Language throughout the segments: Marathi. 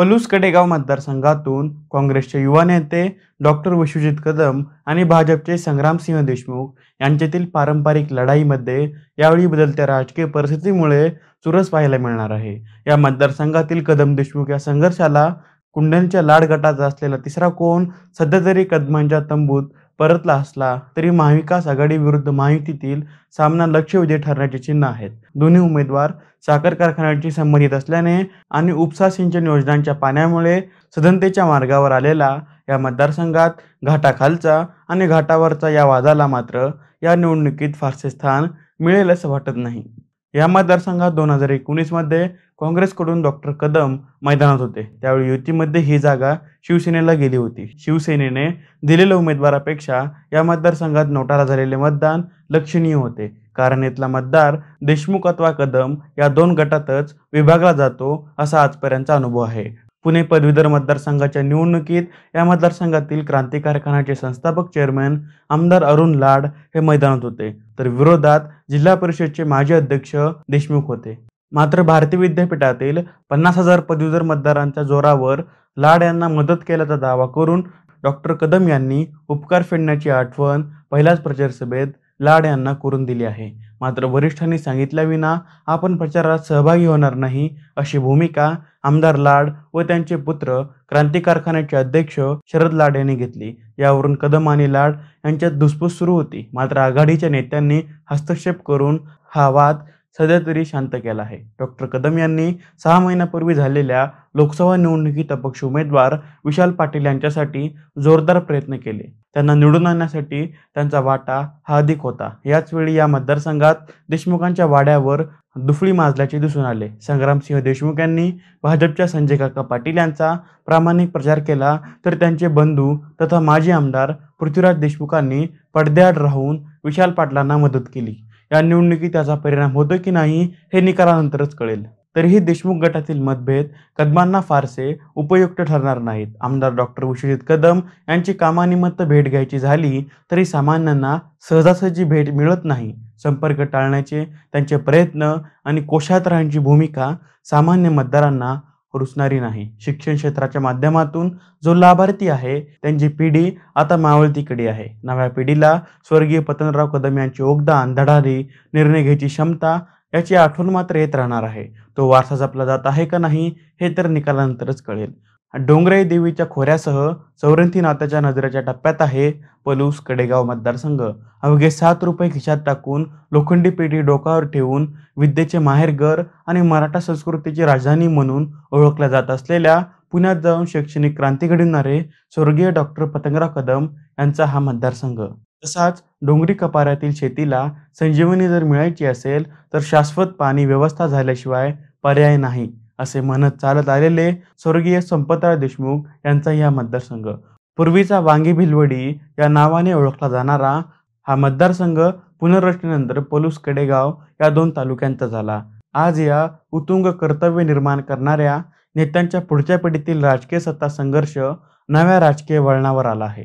पलूस कडेगाव मतदारसंघातून काँग्रेसचे युवा नेते डॉक्टर विश्वजित कदम आणि भाजपचे संग्रामसिंह देशमुख यांच्यातील पारंपरिक लढाईमध्ये यावेळी बदलत्या राजकीय परिस्थितीमुळे चुरस पाहायला मिळणार आहे। या मतदारसंघातील कदम देशमुख या संघर्षाला कुंड्यांच्या लाड गटाचा असलेला तिसरा कोण सध्या तरी कदमांच्या तंबूत परतला असला तरी महाविकास आघाडी विरुद्ध महायुतीतील सामना लक्षवेधी ठरण्याचे चिन्ह आहेत। दोन्ही उमेदवार साखर कारखान्याशी संबंधित असल्याने आणि उपसा सिंचन योजनांच्या पाण्यामुळे सधनतेच्या मार्गावर आलेला या मतदारसंघात घाटाखालचा आणि घाटावरचा या वादाला मात्र या निवडणुकीत फारसे स्थान मिळेल असं वाटत नाही। या मतदारसंघात 2019 मध्ये काँग्रेसकडून डॉक्टर कदम मैदानात होते, त्यावेळी युतीमध्ये ही जागा शिवसेनेला गेली होती। शिवसेनेने दिलेल्या उमेदवारापेक्षा या मतदारसंघात नोटाला झालेले मतदान लक्षणीय होते, कारण इथला मतदार देशमुख अथवा कदम या दोन गटातच विभागला जातो असा आजपर्यंतचा अनुभव आहे। पुणे पदवीधर मतदारसंघाच्या निवडणुकीत या मतदारसंघातील क्रांती कारखान्याचे संस्थापक चेअरमन आमदार अरुण लाड हे मैदानात होते, तर विरोधात जिल्हा परिषदचे माजी अध्यक्ष देशमुख होते। मात्र भारतीय विद्यापीठातील 50,000 पदवीधर मतदारांच्या जोरावर लाड यांना मदत केल्याचा दावा करून डॉक्टर कदम यांनी उपकार फेडण्याची आठवण पहिल्याच प्रचार सभेत लाड यांना करून दिली आहे। मात्र वरिष्ठांनी सांगितल्याविना आपण प्रचारात सहभागी होणार नाही अशी भूमिका आमदार लाड व त्यांचे पुत्र क्रांती कारखान्याचे अध्यक्ष शरद लाड यांनी घेतली। यावरून कदम आणि लाड यांच्यात धुसफूस सुरू होती। मात्र आघाडीच्या नेत्यांनी हस्तक्षेप करून हा वाद सध्या तरी शांत केला आहे। डॉक्टर कदम यांनी 6 महिन्यापूर्वी झालेल्या लोकसभा निवडणुकीत अपक्ष उमेदवार विशाल पाटील यांच्यासाठी जोरदार प्रयत्न केले। त्यांना निवडून आणण्यासाठी त्यांचा वाटा हा अधिक होता। याच वेळी या मतदारसंघात देशमुखांच्या वाड्यावर दुफळी माजल्याचे दिसून आले। संग्रामसिंह देशमुख यांनी भाजपच्या संजय काका पाटील यांचा प्रामाणिक प्रचार केला, तर त्यांचे बंधू तथा माजी आमदार पृथ्वीराज देशमुखांनी पडद्याआड राहून विशाल पाटलांना मदत केली। या निवडणुकीत त्याचा परिणाम होतो की नाही हे निकालानंतरच कळेल। तरीही देशमुख गटातील मतभेद कदमांना फारसे उपयुक्त ठरणार नाहीत। आमदार डॉक्टर विश्वजित कदम यांची कामानिमित्त भेट घ्यायची झाली तरी सामान्यांना सहजासहजी भेट मिळत नाही। संपर्क टाळण्याचे त्यांचे प्रयत्न आणि कोशात राहण्याची भूमिका सामान्य मतदारांना रुचणारी नाही। शिक्षण क्षेत्राच्या माध्यमातून जो लाभार्थी आहे त्यांची पिढी आता मावळतीकडे आहे। नव्या पिढीला स्वर्गीय पतंगराव कदम यांचे योगदान, धडाडी, निर्णय घ्यायची क्षमता याची आठवण मात्र येत राहणार आहे। तो वारसा जपला जात आहे का नाही हे तर निकालानंतरच कळेल। डोंगराई देवीच्या खोऱ्यासह चौरंगी नात्याच्या नजरेच्या टप्प्यात आहे पलूस कडेगाव मतदारसंघ। अवघे 7 रुपये खिशात टाकून लोखंडी पेटी डोकावर ठेवून विद्येचे माहेरघर आणि मराठा संस्कृतीची राजधानी म्हणून ओळखल्या जात असलेल्या पुण्यात जाऊन शैक्षणिक क्रांती घडविणारे स्वर्गीय डॉक्टर पतंगराव कदम यांचा हा मतदारसंघ। तसाच डोंगरी कपाऱ्यातील शेतीला संजीवनी जर मिळायची असेल तर शाश्वत पाणी व्यवस्था झाल्याशिवाय पर्याय नाही असे म्हणत चालत आलेले स्वर्गीय संपतराव देशमुख यांचा हा मतदारसंघ। पूर्वीचा वांगी भिलवडी या नावाने ओळखला जाणारा हा मतदारसंघ पुनर्रचनेनंतर पलूस कडेगाव या 2 तालुक्यांचा झाला। आज या उत्तुंग कर्तव्य निर्माण करणाऱ्या नेत्यांच्या पुढच्या पिढीतील राजकीय सत्ता संघर्ष नव्या राजकीय वळणावर आला आहे।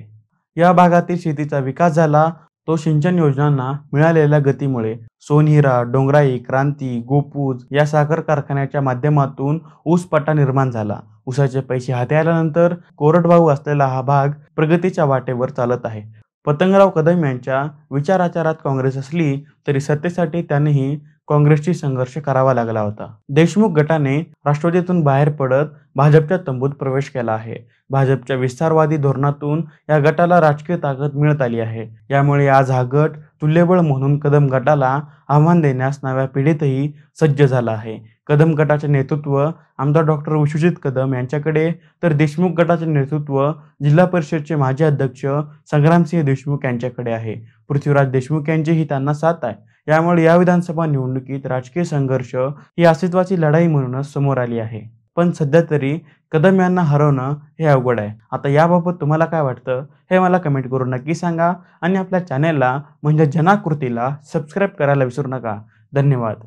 या भागातील शेतीचा विकास झाला तो सिंचन योजनांना मिळालेल्या गतीमुळे। सोनहिरा, डोंगराई, क्रांती, गोपूज या साखर कारखान्याच्या माध्यमातून ऊसपट्टा निर्माण झाला। ऊसाचे पैसे हाती आल्यानंतर कोरडवाहू असलेला हा भाग प्रगतीच्या वाटेवर चालत आहे। पतंगराव कदम यांच्या विचाराचारात काँग्रेस असली तरी सत्तेसाठी त्यांनीही काँग्रेसशी संघर्ष करावा लागला होता। देशमुख गटाने राष्ट्रवादीतून बाहेर पडत भाजपच्या तंबूत प्रवेश केला आहे। भाजपच्या विस्तारवादी धोरणातून या गटाला राजकीय ताकद मिळत आली आहे। यामुळे आज हा गट तुल्यबळ म्हणून कदम गटाला आव्हान देण्यास नव्या पिढीतही सज्ज झाला आहे। कदम गटाचे नेतृत्व आमदार डॉक्टर विश्वजित कदम यांच्याकडे, तर देशमुख गटाचे नेतृत्व जिल्हा परिषदचे माजी अध्यक्ष संग्रामसिंह देशमुख यांच्याकडे आहे। पृथ्वीराज देशमुख यांचीही त्यांना साथ आहे। यामुळे या विधानसभा निवडणुकीत राजकीय संघर्ष ही अस्तित्वाची लढाई म्हणूनच समोर आली आहे। पण सध्या तरी कदम यांना हरवणं हे अवघड आहे। आता याबाबत तुम्हाला काय वाटतं हे मला कमेंट करून नक्की सांगा आणि आपल्या चॅनेलला म्हणजे जनाकृतीला सबस्क्राईब करायला विसरू नका। धन्यवाद।